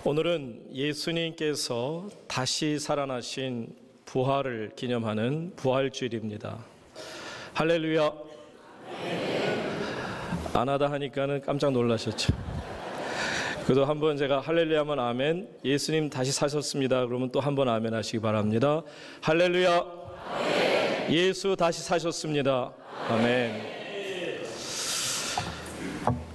오늘은 예수님께서 다시 살아나신 부활을 기념하는 부활주일입니다. 할렐루야. 안 하다 하니까는 깜짝 놀라셨죠. 그래도 한번 제가 할렐루야 하면 아멘, 예수님 다시 사셨습니다 그러면 또 한번 아멘 하시기 바랍니다. 할렐루야. 예수 다시 사셨습니다. 아멘.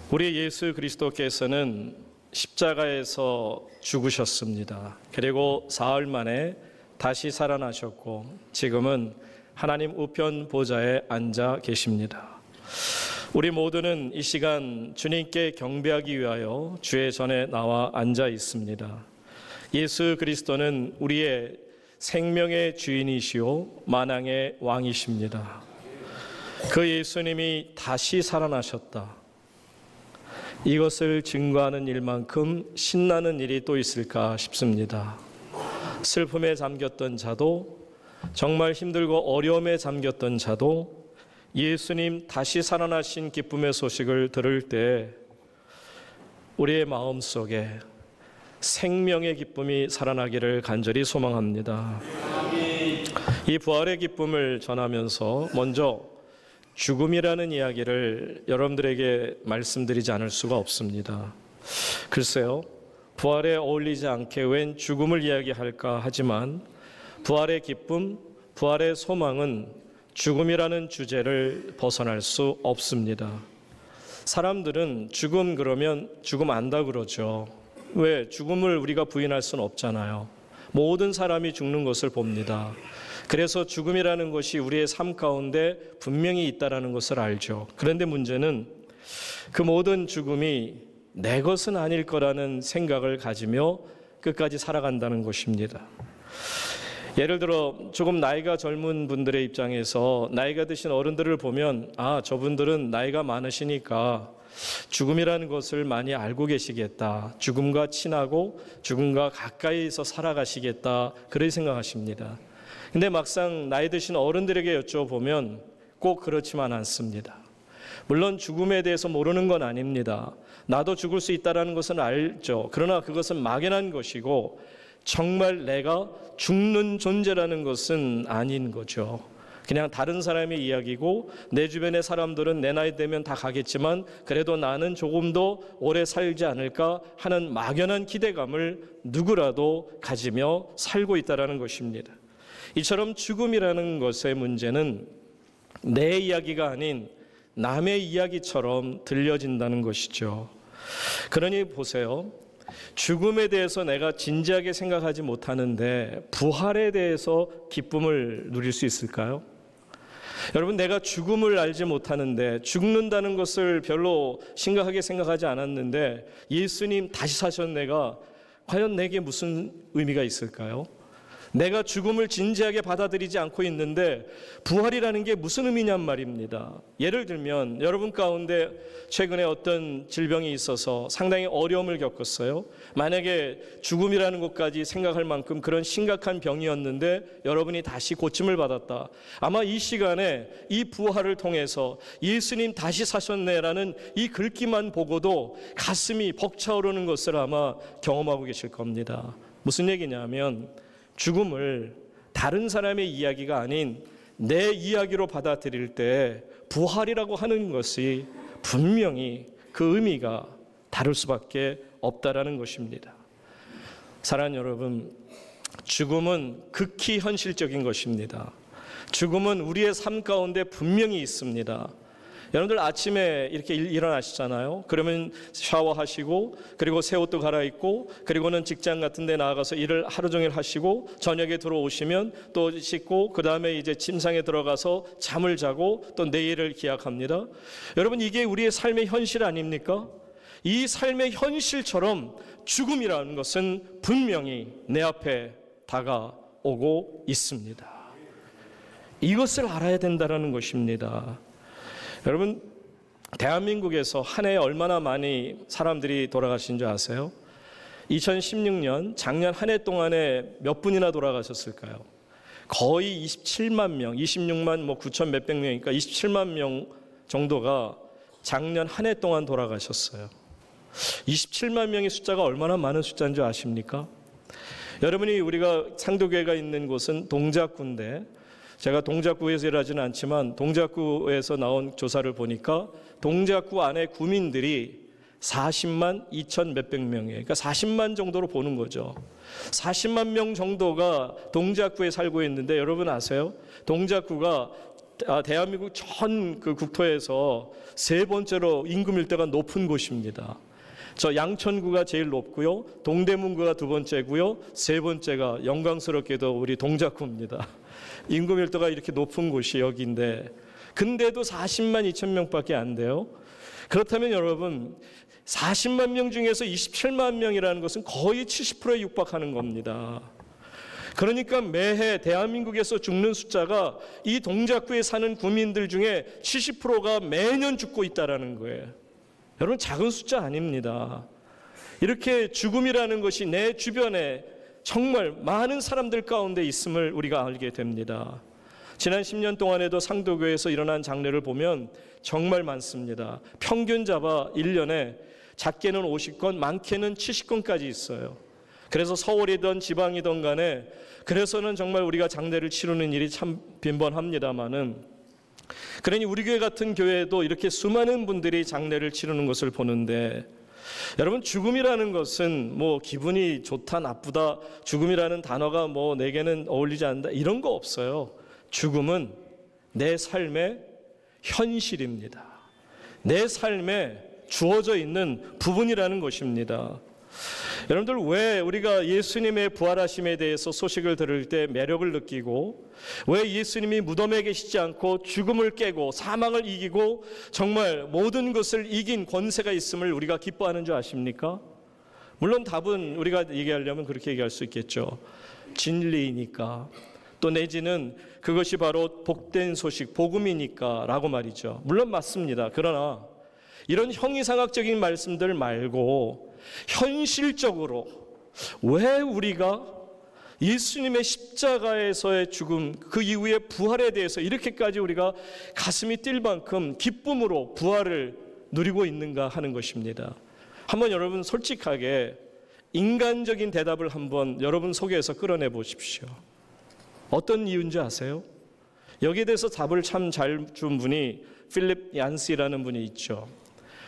우리 예수 그리스도께서는 십자가에서 죽으셨습니다. 그리고 사흘 만에 다시 살아나셨고 지금은 하나님 우편 보좌에 앉아 계십니다. 우리 모두는 이 시간 주님께 경배하기 위하여 주의 전에 나와 앉아 있습니다. 예수 그리스도는 우리의 생명의 주인이시오 만왕의 왕이십니다. 그 예수님이 다시 살아나셨다. 이것을 증거하는 일만큼 신나는 일이 또 있을까 싶습니다. 슬픔에 잠겼던 자도, 정말 힘들고 어려움에 잠겼던 자도 예수님 다시 살아나신 기쁨의 소식을 들을 때 우리의 마음속에 생명의 기쁨이 살아나기를 간절히 소망합니다. 이 부활의 기쁨을 전하면서 먼저 죽음이라는 이야기를 여러분들에게 말씀드리지 않을 수가 없습니다. 글쎄요, 부활에 어울리지 않게 웬 죽음을 이야기할까 하지만 부활의 기쁨, 부활의 소망은 죽음이라는 주제를 벗어날 수 없습니다. 사람들은 죽음 그러면 죽음 안다 그러죠. 왜? 죽음을 우리가 부인할 수는 없잖아요. 모든 사람이 죽는 것을 봅니다. 그래서 죽음이라는 것이 우리의 삶 가운데 분명히 있다는 것을 알죠. 그런데 문제는 그 모든 죽음이 내 것은 아닐 거라는 생각을 가지며 끝까지 살아간다는 것입니다. 예를 들어 조금 나이가 젊은 분들의 입장에서 나이가 드신 어른들을 보면 저분들은 나이가 많으시니까 죽음이라는 것을 많이 알고 계시겠다. 죽음과 친하고 죽음과 가까이서 살아가시겠다. 그렇게 생각하십니다. 근데 막상 나이 드신 어른들에게 여쭤보면 꼭 그렇지만 않습니다. 물론 죽음에 대해서 모르는 건 아닙니다. 나도 죽을 수 있다는 것은 알죠. 그러나 그것은 막연한 것이고 정말 내가 죽는 존재라는 것은 아닌 거죠. 그냥 다른 사람의 이야기고 내 주변의 사람들은 내 나이 되면 다 가겠지만 그래도 나는 조금 더 오래 살지 않을까 하는 막연한 기대감을 누구라도 가지며 살고 있다는 것입니다. 이처럼 죽음이라는 것의 문제는 내 이야기가 아닌 남의 이야기처럼 들려진다는 것이죠. 그러니 보세요. 죽음에 대해서 내가 진지하게 생각하지 못하는데 부활에 대해서 기쁨을 누릴 수 있을까요? 여러분, 내가 죽음을 알지 못하는데 죽는다는 것을 별로 심각하게 생각하지 않았는데 예수님 다시 사셨네가 과연 내게 무슨 의미가 있을까요? 내가 죽음을 진지하게 받아들이지 않고 있는데 부활이라는 게 무슨 의미냔 말입니다. 예를 들면 여러분 가운데 최근에 어떤 질병이 있어서 상당히 어려움을 겪었어요. 만약에 죽음이라는 것까지 생각할 만큼 그런 심각한 병이었는데 여러분이 다시 고침을 받았다. 아마 이 시간에 이 부활을 통해서 예수님 다시 사셨네라는 이 글귀만 보고도 가슴이 벅차오르는 것을 아마 경험하고 계실 겁니다. 무슨 얘기냐면 죽음을 다른 사람의 이야기가 아닌 내 이야기로 받아들일 때 부활이라고 하는 것이 분명히 그 의미가 다를 수밖에 없다라는 것입니다. 사랑하는 여러분, 죽음은 극히 현실적인 것입니다. 죽음은 우리의 삶 가운데 분명히 있습니다. 여러분들 아침에 이렇게 일어나시잖아요. 그러면 샤워하시고 그리고 새 옷도 갈아입고 그리고는 직장 같은 데 나가서 일을 하루 종일 하시고 저녁에 들어오시면 또 씻고 그 다음에 이제 침상에 들어가서 잠을 자고 또 내일을 기약합니다. 여러분, 이게 우리의 삶의 현실 아닙니까? 이 삶의 현실처럼 죽음이라는 것은 분명히 내 앞에 다가오고 있습니다. 이것을 알아야 된다는 것입니다. 여러분, 대한민국에서 한 해에 얼마나 많이 사람들이 돌아가신 줄 아세요? 2016년 작년 한 해 동안에 몇 분이나 돌아가셨을까요? 거의 27만 명, 26만 9천 몇백 명이니까 27만 명 정도가 작년 한 해 동안 돌아가셨어요. 27만 명의 숫자가 얼마나 많은 숫자인 줄 아십니까? 여러분이 우리가 상도교회가 있는 곳은 동작구인데, 제가 동작구에서 일하지는 않지만 동작구에서 나온 조사를 보니까 동작구 안에 구민들이 40만 2천 몇백 명이에요. 그러니까 40만 정도로 보는 거죠. 40만 명 정도가 동작구에 살고 있는데, 여러분 아세요? 동작구가 대한민국 전 그 국토에서 세 번째로 인구 밀도가 높은 곳입니다. 저 양천구가 제일 높고요, 동대문구가 두 번째고요, 세 번째가 영광스럽게도 우리 동작구입니다. 인구 밀도가 이렇게 높은 곳이 여기인데, 근데도 40만 2천 명밖에 안 돼요. 그렇다면 여러분, 40만 명 중에서 27만 명이라는 것은 거의 70%에 육박하는 겁니다. 그러니까 매해 대한민국에서 죽는 숫자가 이 동작구에 사는 구민들 중에 70%가 매년 죽고 있다는 거예요. 여러분, 작은 숫자 아닙니다. 이렇게 죽음이라는 것이 내 주변에 정말 많은 사람들 가운데 있음을 우리가 알게 됩니다. 지난 10년 동안에도 상도교회에서 일어난 장례를 보면 정말 많습니다. 평균 잡아 1년에 작게는 50건, 많게는 70건까지 있어요. 그래서 서울이든 지방이든 간에, 그래서는 정말 우리가 장례를 치르는 일이 참 빈번합니다마는, 그러니 우리 교회 같은 교회도 이렇게 수많은 분들이 장례를 치르는 것을 보는데, 여러분, 죽음이라는 것은 뭐 기분이 좋다 나쁘다, 죽음이라는 단어가 뭐 내게는 어울리지 않는다, 이런 거 없어요. 죽음은 내 삶의 현실입니다. 내 삶에 주어져 있는 부분이라는 것입니다. 여러분들, 왜 우리가 예수님의 부활하심에 대해서 소식을 들을 때 매력을 느끼고, 왜 예수님이 무덤에 계시지 않고 죽음을 깨고 사망을 이기고 정말 모든 것을 이긴 권세가 있음을 우리가 기뻐하는 줄 아십니까? 물론 답은 우리가 얘기하려면 그렇게 얘기할 수 있겠죠. 진리이니까, 또 내지는 그것이 바로 복된 소식, 복음이니까 라고 말이죠. 물론 맞습니다. 그러나 이런 형이상학적인 말씀들 말고 현실적으로 왜 우리가 예수님의 십자가에서의 죽음, 그 이후의 부활에 대해서 이렇게까지 우리가 가슴이 뛸 만큼 기쁨으로 부활을 누리고 있는가 하는 것입니다. 한번 여러분 솔직하게 인간적인 대답을 한번 여러분 속에서 끌어내 보십시오. 어떤 이유인지 아세요? 여기에 대해서 답을 참 잘 준 분이 필립 얀시라는 분이 있죠.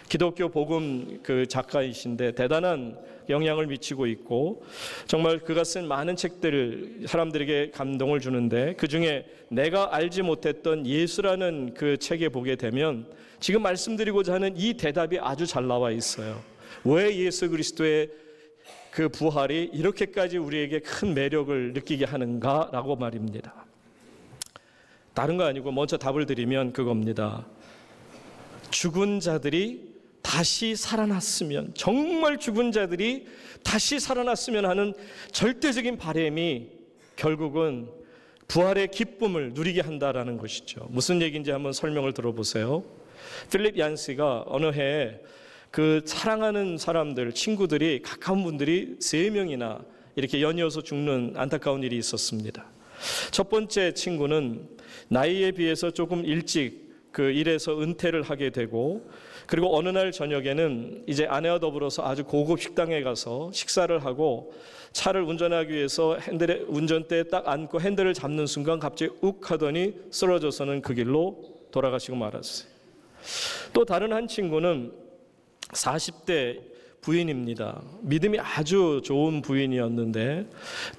기독교 복음 그 작가이신데 대단한 영향을 미치고 있고, 정말 그가 쓴 많은 책들 사람들에게 감동을 주는데, 그중에 내가 알지 못했던 예수라는 그 책에 보게 되면 지금 말씀드리고자 하는 이 대답이 아주 잘 나와 있어요. 왜 예수 그리스도의 그 부활이 이렇게까지 우리에게 큰 매력을 느끼게 하는가라고 말입니다. 다른 거 아니고 먼저 답을 드리면 그겁니다. 죽은 자들이 다시 살아났으면, 정말 죽은 자들이 다시 살아났으면 하는 절대적인 바람이 결국은 부활의 기쁨을 누리게 한다라는 것이죠. 무슨 얘기인지 한번 설명을 들어보세요. 필립 얀시가 어느 해에 그 사랑하는 사람들, 친구들이, 가까운 분들이 3명이나 이렇게 연이어서 죽는 안타까운 일이 있었습니다. 첫 번째 친구는 나이에 비해서 조금 일찍 그 일에서 은퇴를 하게 되고, 그리고 어느 날 저녁에는 이제 아내와 더불어서 아주 고급 식당에 가서 식사를 하고 차를 운전하기 위해서 핸들에 운전대에 딱 앉고 핸들을 잡는 순간 갑자기 욱 하더니 쓰러져서는 그 길로 돌아가시고 말았어요. 또 다른 한 친구는 40대 부인입니다. 믿음이 아주 좋은 부인이었는데,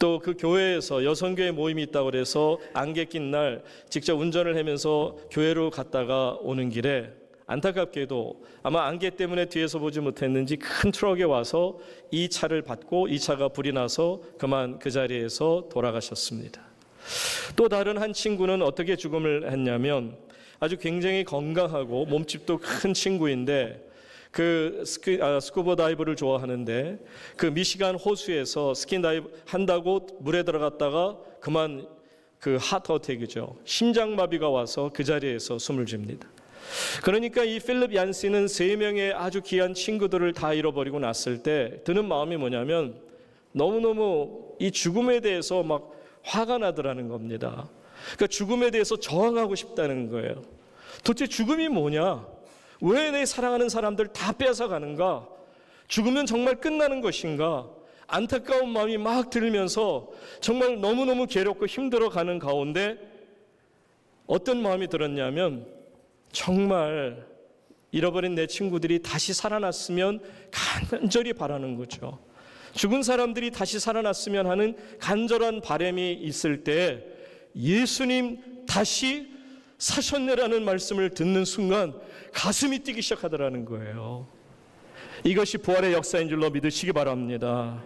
또 그 교회에서 여성교회 모임이 있다고 그래서 안개 낀 날 직접 운전을 하면서 교회로 갔다가 오는 길에 안타깝게도 아마 안개 때문에 뒤에서 보지 못했는지 큰 트럭에 와서 이 차를 받고 이 차가 불이 나서 그만 그 자리에서 돌아가셨습니다. 또 다른 한 친구는 어떻게 죽음을 했냐면, 아주 굉장히 건강하고 몸집도 큰 친구인데 그 스쿠버 다이브를 좋아하는데, 그 미시간 호수에서 스킨 다이브 한다고 물에 들어갔다가 그만 그 하트어택이죠, 심장마비가 와서 그 자리에서 숨을 쉽니다. 그러니까 이 필립 얀시는 3명의 아주 귀한 친구들을 다 잃어버리고 났을 때 드는 마음이 뭐냐면, 너무너무 이 죽음에 대해서 막 화가 나더라는 겁니다. 그러니까 죽음에 대해서 저항하고 싶다는 거예요. 도대체 죽음이 뭐냐? 왜 내 사랑하는 사람들 다 뺏어가는가? 죽으면 정말 끝나는 것인가? 안타까운 마음이 막 들면서 정말 너무너무 괴롭고 힘들어가는 가운데 어떤 마음이 들었냐면 정말 잃어버린 내 친구들이 다시 살아났으면 간절히 바라는 거죠. 죽은 사람들이 다시 살아났으면 하는 간절한 바람이 있을 때 예수님 다시 사셨네라는 말씀을 듣는 순간 가슴이 뛰기 시작하더라는 거예요. 이것이 부활의 역사인 줄로 믿으시기 바랍니다.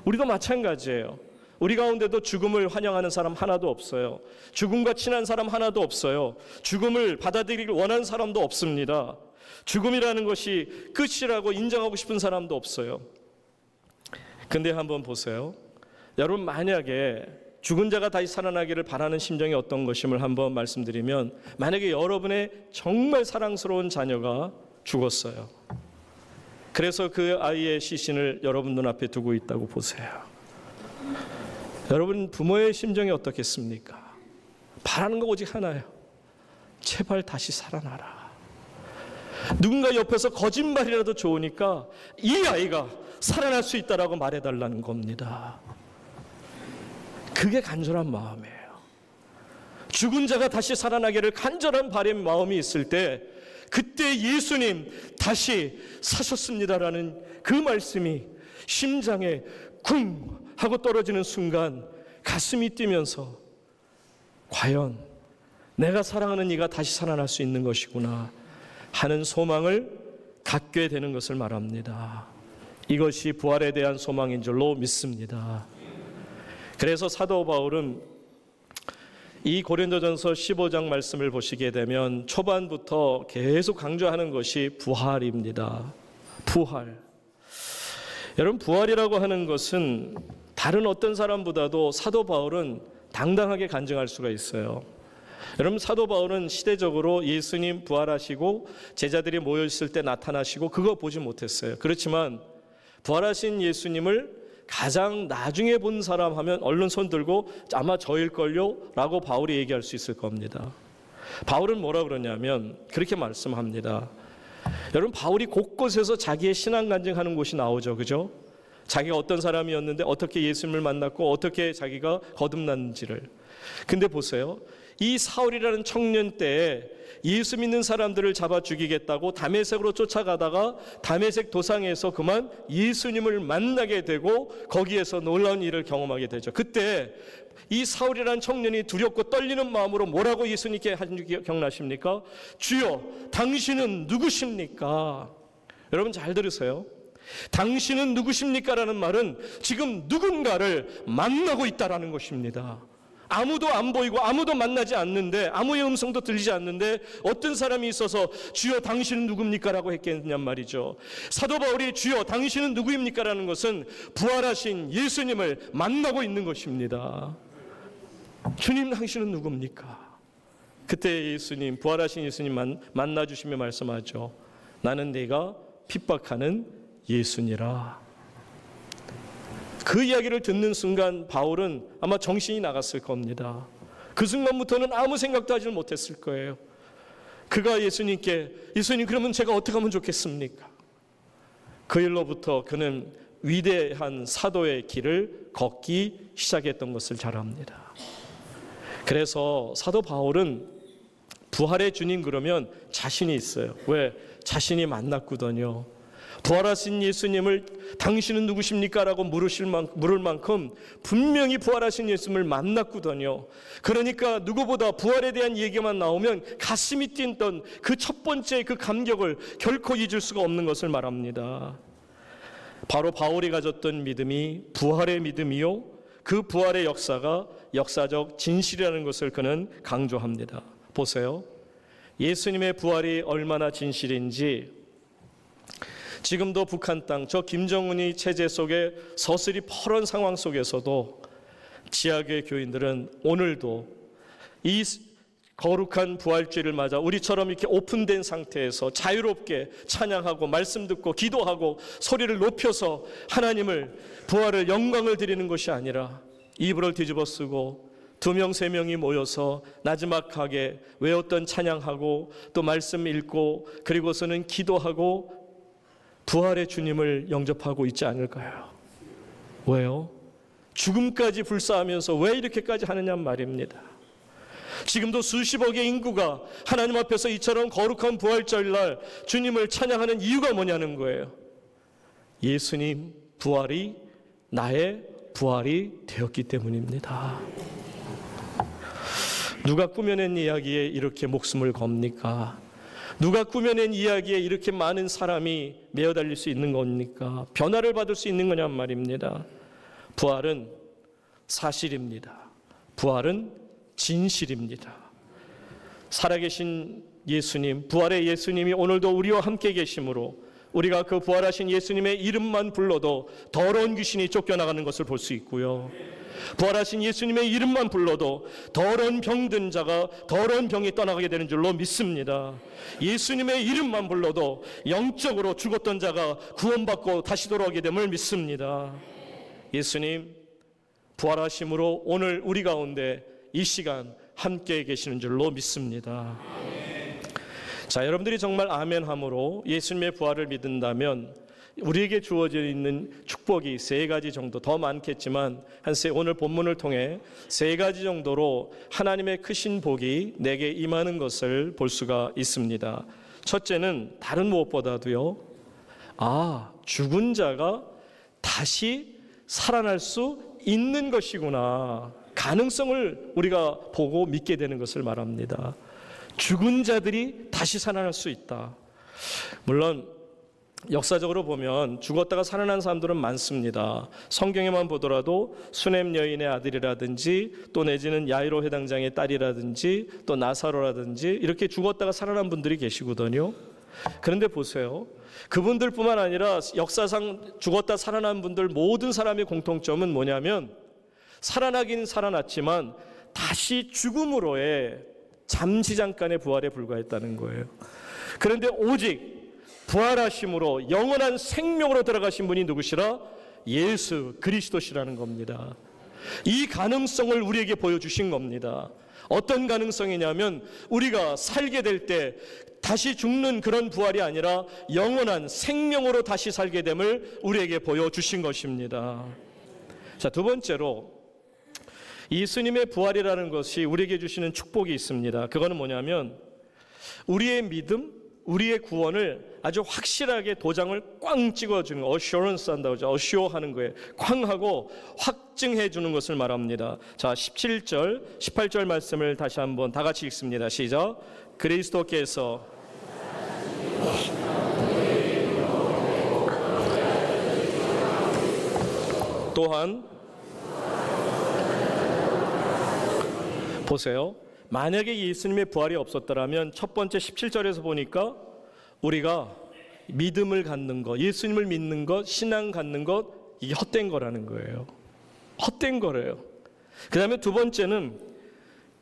우리도 마찬가지예요. 우리 가운데도 죽음을 환영하는 사람 하나도 없어요. 죽음과 친한 사람 하나도 없어요. 죽음을 받아들이길 원하는 사람도 없습니다. 죽음이라는 것이 끝이라고 인정하고 싶은 사람도 없어요. 근데 한번 보세요. 여러분, 만약에 죽은 자가 다시 살아나기를 바라는 심정이 어떤 것임을 한번 말씀드리면, 만약에 여러분의 정말 사랑스러운 자녀가 죽었어요. 그래서 그 아이의 시신을 여러분 눈앞에 두고 있다고 보세요. 여러분, 부모의 심정이 어떻겠습니까? 바라는 거 오직 하나예요. 제발 다시 살아나라. 누군가 옆에서 거짓말이라도 좋으니까 이 아이가 살아날 수 있다라고 말해달라는 겁니다. 그게 간절한 마음이에요. 죽은 자가 다시 살아나기를 간절한 바람의 마음이 있을 때 그때 예수님 다시 사셨습니다라는 그 말씀이 심장에 쿵 하고 떨어지는 순간 가슴이 뛰면서 과연 내가 사랑하는 이가 다시 살아날 수 있는 것이구나 하는 소망을 갖게 되는 것을 말합니다. 이것이 부활에 대한 소망인 줄로 믿습니다. 그래서 사도 바울은 이 고린도전서 15장 말씀을 보시게 되면 초반부터 계속 강조하는 것이 부활입니다. 부활. 여러분, 부활이라고 하는 것은 다른 어떤 사람보다도 사도 바울은 당당하게 간증할 수가 있어요. 여러분, 사도 바울은 시대적으로 예수님 부활하시고 제자들이 모여있을 때 나타나시고 그거 보지 못했어요. 그렇지만 부활하신 예수님을 가장 나중에 본 사람 하면 얼른 손 들고 아마 저일걸요 라고 바울이 얘기할 수 있을 겁니다. 바울은 뭐라 그러냐면 그렇게 말씀합니다. 여러분, 바울이 곳곳에서 자기의 신앙 간증하는 곳이 나오죠. 그죠? 자기가 어떤 사람이었는데 어떻게 예수님을 만났고 어떻게 자기가 거듭났는지를. 근데 보세요. 이 사울이라는 청년 때에 예수 믿는 사람들을 잡아 죽이겠다고 다메섹으로 쫓아가다가 다메섹 도상에서 그만 예수님을 만나게 되고 거기에서 놀라운 일을 경험하게 되죠. 그때 이 사울이라는 청년이 두렵고 떨리는 마음으로 뭐라고 예수님께 하신 줄 기억나십니까? 주여, 당신은 누구십니까? 여러분, 잘 들으세요. 당신은 누구십니까? 라는 말은 지금 누군가를 만나고 있다라는 것입니다. 아무도 안 보이고 아무도 만나지 않는데 아무의 음성도 들리지 않는데 어떤 사람이 있어서 주여 당신은 누굽니까? 라고 했겠냔 말이죠. 사도 바울이 주여 당신은 누구입니까? 라는 것은 부활하신 예수님을 만나고 있는 것입니다. 주님, 당신은 누굽니까? 그때 예수님, 부활하신 예수님 만나주시며 말씀하죠. 나는 네가 핍박하는 예수니라. 그 이야기를 듣는 순간 바울은 아마 정신이 나갔을 겁니다. 그 순간부터는 아무 생각도 하지 못했을 거예요. 그가 예수님께, 예수님, 그러면 제가 어떻게 하면 좋겠습니까? 그 일로부터 그는 위대한 사도의 길을 걷기 시작했던 것을 잘 압니다. 그래서 사도 바울은 부활의 주님 그러면 자신이 있어요. 왜? 자신이 만났거든요. 부활하신 예수님을 당신은 누구십니까? 라고 물을 만큼 분명히 부활하신 예수님을 만났거든요. 그러니까 누구보다 부활에 대한 얘기만 나오면 가슴이 뛰던 그 첫 번째 그 감격을 결코 잊을 수가 없는 것을 말합니다. 바로 바울이 가졌던 믿음이 부활의 믿음이요, 그 부활의 역사가 역사적 진실이라는 것을 그는 강조합니다. 보세요. 예수님의 부활이 얼마나 진실인지 지금도 북한 땅, 저 김정은이 체제 속에 서슬이 퍼런 상황 속에서도 지하교회 교인들은 오늘도 이 거룩한 부활주의를 맞아 우리처럼 이렇게 오픈된 상태에서 자유롭게 찬양하고 말씀 듣고 기도하고 소리를 높여서 하나님을, 부활을, 영광을 드리는 것이 아니라 이불을 뒤집어 쓰고 2명, 3명이 모여서 나지막하게 외웠던 찬양하고 또 말씀 읽고 그리고서는 기도하고 부활의 주님을 영접하고 있지 않을까요? 왜요? 죽음까지 불사하면서 왜 이렇게까지 하느냐 말입니다. 지금도 수십억의 인구가 하나님 앞에서 이처럼 거룩한 부활절날 주님을 찬양하는 이유가 뭐냐는 거예요. 예수님 부활이 나의 부활이 되었기 때문입니다. 누가 꾸며낸 이야기에 이렇게 목숨을 겁니까? 누가 꾸며낸 이야기에 이렇게 많은 사람이 매어 달릴 수 있는 겁니까? 변화를 받을 수 있는 거냔 말입니다. 부활은 사실입니다. 부활은 진실입니다. 살아계신 예수님, 부활의 예수님이 오늘도 우리와 함께 계심으로 우리가 그 부활하신 예수님의 이름만 불러도 더러운 귀신이 쫓겨나가는 것을 볼 수 있고요. 부활하신 예수님의 이름만 불러도 더러운 병든 자가 더러운 병이 떠나가게 되는 줄로 믿습니다. 예수님의 이름만 불러도 영적으로 죽었던 자가 구원받고 다시 돌아오게 됨을 믿습니다. 예수님 부활하심으로 오늘 우리 가운데 이 시간 함께 계시는 줄로 믿습니다. 자, 여러분들이 정말 아멘함으로 예수님의 부활을 믿는다면 우리에게 주어져 있는 축복이 세 가지 정도, 더 많겠지만 오늘 본문을 통해 세 가지 정도로 하나님의 크신 복이 내게 임하는 것을 볼 수가 있습니다. 첫째는 다른 무엇보다도요, 죽은 자가 다시 살아날 수 있는 것이구나, 가능성을 우리가 보고 믿게 되는 것을 말합니다. 죽은 자들이 다시 살아날 수 있다. 물론 역사적으로 보면 죽었다가 살아난 사람들은 많습니다. 성경에만 보더라도 수넴 여인의 아들이라든지 또 내지는 야이로 회당장의 딸이라든지 또 나사로라든지 이렇게 죽었다가 살아난 분들이 계시거든요. 그런데 보세요. 그분들뿐만 아니라 역사상 죽었다 살아난 분들 모든 사람의 공통점은 뭐냐면 살아나긴 살아났지만 다시 죽음으로의 잠시 잠깐의 부활에 불과했다는 거예요. 그런데 오직 부활하심으로 영원한 생명으로 들어가신 분이 누구시라? 예수 그리스도시라는 겁니다. 이 가능성을 우리에게 보여주신 겁니다. 어떤 가능성이냐면 우리가 살게 될 때 다시 죽는 그런 부활이 아니라 영원한 생명으로 다시 살게 됨을 우리에게 보여주신 것입니다. 자, 두 번째로 예수님의 부활이라는 것이 우리에게 주시는 축복이 있습니다. 그거는 뭐냐면 우리의 믿음, 우리의 구원을 아주 확실하게 도장을 꽝 찍어주는, 어슈어런스 한다고 하죠. 어슈어하는 거예요. 꽝 하고 확증해 주는 것을 말합니다. 자, 17절, 18절 말씀을 다시 한번 다 같이 읽습니다. 시작. 그리스도께서 또한 보세요. 만약에 예수님의 부활이 없었더라면 첫 번째 17절에서 보니까 우리가 믿음을 갖는 것, 예수님을 믿는 것, 신앙 갖는 것, 이게 헛된 거라는 거예요. 헛된 거래요. 그 다음에 두 번째는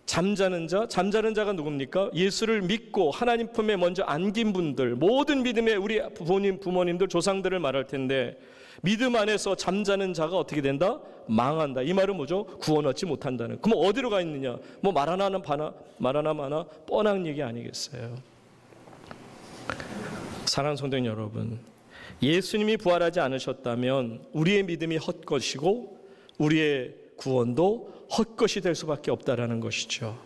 잠자는 자가 누굽니까? 예수를 믿고 하나님 품에 먼저 안긴 분들, 모든 믿음의 우리 부모님들, 조상들을 말할 텐데 믿음 안에서 잠자는 자가 어떻게 된다? 망한다. 이 말은 뭐죠? 구원 얻지 못한다는. 그럼 어디로 가 있느냐? 뭐 말하나 마나 뻔한 얘기 아니겠어요? 사랑하는 성도 여러분, 예수님이 부활하지 않으셨다면 우리의 믿음이 헛것이고 우리의 구원도 헛것이 될 수밖에 없다라는 것이죠.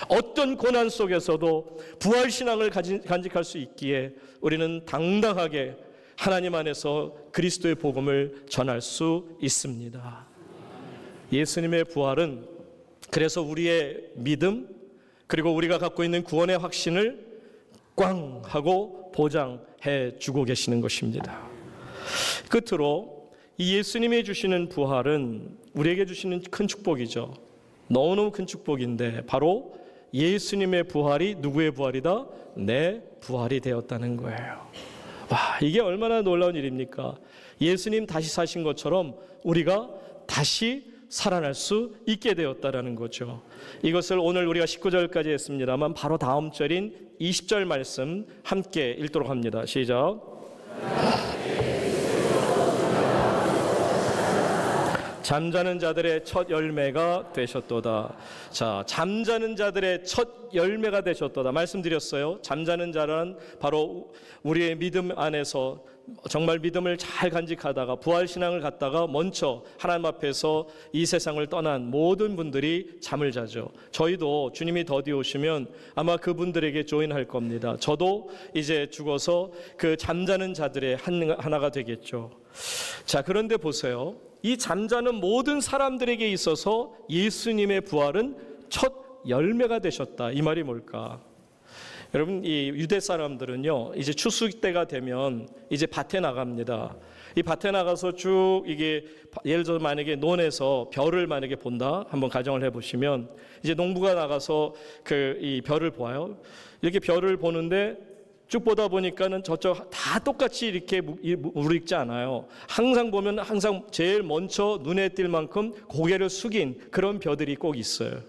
어떤 고난 속에서도 부활신앙을 간직할 수 있기에 우리는 당당하게 하나님 안에서 그리스도의 복음을 전할 수 있습니다. 예수님의 부활은 그래서 우리의 믿음 그리고 우리가 갖고 있는 구원의 확신을 꽝 하고 보장해 주고 계시는 것입니다. 끝으로 이 예수님이 주시는 부활은 우리에게 주시는 큰 축복이죠. 너무너무 큰 축복인데 바로 예수님의 부활이 누구의 부활이다? 내 부활이 되었다는 거예요. 와, 이게 얼마나 놀라운 일입니까? 예수님 다시 사신 것처럼 우리가 다시 살아날 수 있게 되었다라는 거죠. 이것을 오늘 우리가 19절까지 했습니다만 바로 다음 절인 20절 말씀 함께 읽도록 합니다. 시작. 잠자는 자들의 첫 열매가 되셨도다. 자, 잠자는 자들의 첫 열매가 되셨도다. 말씀드렸어요. 잠자는 자란 바로 우리의 믿음 안에서 정말 믿음을 잘 간직하다가 부활신앙을 갖다가 먼저 하나님 앞에서 이 세상을 떠난 모든 분들이 잠을 자죠. 저희도 주님이 더디 오시면 아마 그분들에게 조인할 겁니다. 저도 이제 죽어서 그 잠자는 자들의 하나가 되겠죠. 자, 그런데 보세요. 이 잠자는 모든 사람들에게 있어서 예수님의 부활은 첫 열매가 되셨다. 이 말이 뭘까? 여러분, 이 유대 사람들은요, 이제 추수 때가 되면 이제 밭에 나갑니다. 이 밭에 나가서 쭉 이게 예를 들어 만약에 논에서 별을 만약에 본다, 한번 가정을 해보시면 이제 농부가 나가서 이 별을 보아요. 이렇게 별을 보는데 쭉 보다 보니까는 저쪽 다 똑같이 이렇게 무르익지 않아요. 항상 보면 항상 제일 먼저 눈에 띌 만큼 고개를 숙인 그런 벼들이 꼭 있어요.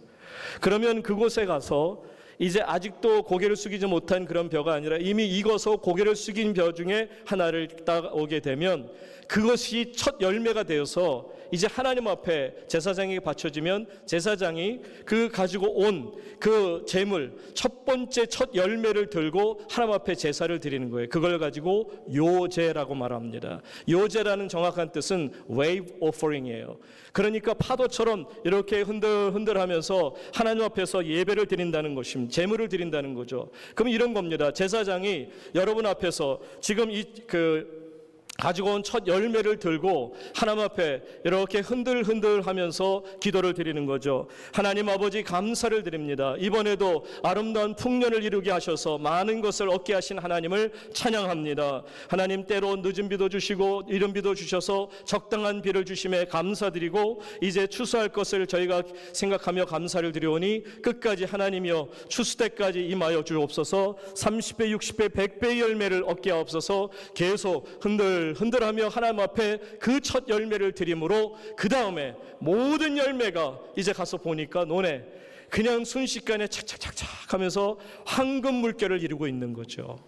그러면 그곳에 가서 이제 아직도 고개를 숙이지 못한 그런 벼가 아니라 이미 익어서 고개를 숙인 벼 중에 하나를 따오게 되면 그것이 첫 열매가 되어서 이제 하나님 앞에 제사장에게 바쳐지면 제사장이 그 가지고 온 그 제물 첫 번째 첫 열매를 들고 하나님 앞에 제사를 드리는 거예요. 그걸 가지고 요제라고 말합니다. 요제라는 정확한 뜻은 wave offering이에요. 그러니까 파도처럼 이렇게 흔들하면서 하나님 앞에서 예배를 드린다는 것입니다. 제물을 드린다는 거죠. 그럼 이런 겁니다. 제사장이 여러분 앞에서 지금 가지고 온 첫 열매를 들고 하나님 앞에 이렇게 흔들흔들 하면서 기도를 드리는 거죠. 하나님 아버지 감사를 드립니다. 이번에도 아름다운 풍년을 이루게 하셔서 많은 것을 얻게 하신 하나님을 찬양합니다. 하나님 때로 늦은 비도 주시고 이른 비도 주셔서 적당한 비를 주심에 감사드리고 이제 추수할 것을 저희가 생각하며 감사를 드리오니 끝까지 하나님이여 추수 때까지 임하여 주옵소서. 30배, 60배, 100배의 열매를 얻게 하옵소서. 계속 흔들하며 하나님 앞에 그 첫 열매를 드림으로 그 다음에 모든 열매가 이제 가서 보니까 논에 그냥 순식간에 착착착착 하면서 황금 물결을 이루고 있는 거죠.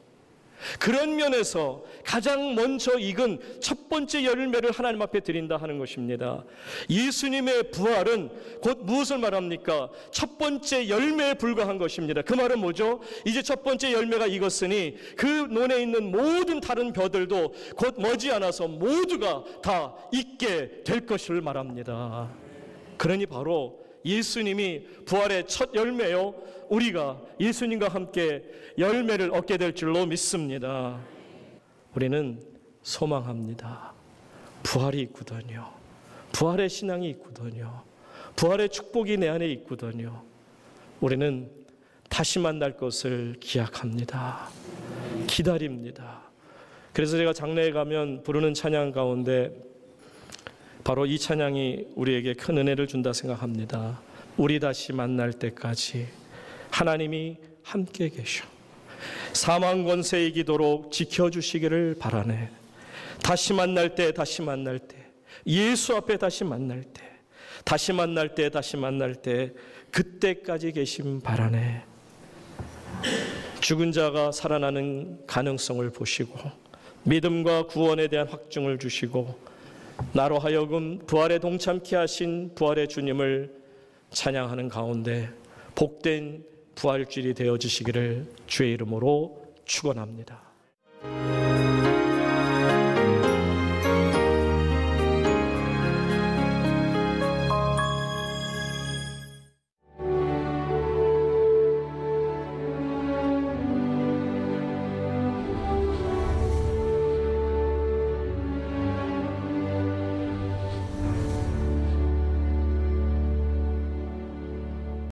그런 면에서 가장 먼저 익은 첫 번째 열매를 하나님 앞에 드린다 하는 것입니다. 예수님의 부활은 곧 무엇을 말합니까? 첫 번째 열매에 불과한 것입니다. 그 말은 뭐죠? 이제 첫 번째 열매가 익었으니 그 논에 있는 모든 다른 벼들도 곧 머지않아서 모두가 다 익게 될 것을 말합니다. 그러니 바로 예수님이 부활의 첫 열매요, 우리가 예수님과 함께 열매를 얻게 될 줄로 믿습니다. 우리는 소망합니다. 부활이 있거든요. 부활의 신앙이 있거든요. 부활의 축복이 내 안에 있거든요. 우리는 다시 만날 것을 기약합니다. 기다립니다. 그래서 제가 장례에 가면 부르는 찬양 가운데 바로 이 찬양이 우리에게 큰 은혜를 준다 생각합니다. 우리 다시 만날 때까지 하나님이 함께 계셔 사망 권세 이기도록 지켜주시기를 바라네. 다시 만날 때 예수 앞에 다시 만날 때 그때까지 계심 바라네. 죽은 자가 살아나는 가능성을 보시고 믿음과 구원에 대한 확증을 주시고 나로 하여금 부활에 동참케 하신 부활의 주님을 찬양하는 가운데 복된 부활주일이 되어지시기를 주의 이름으로 축원합니다.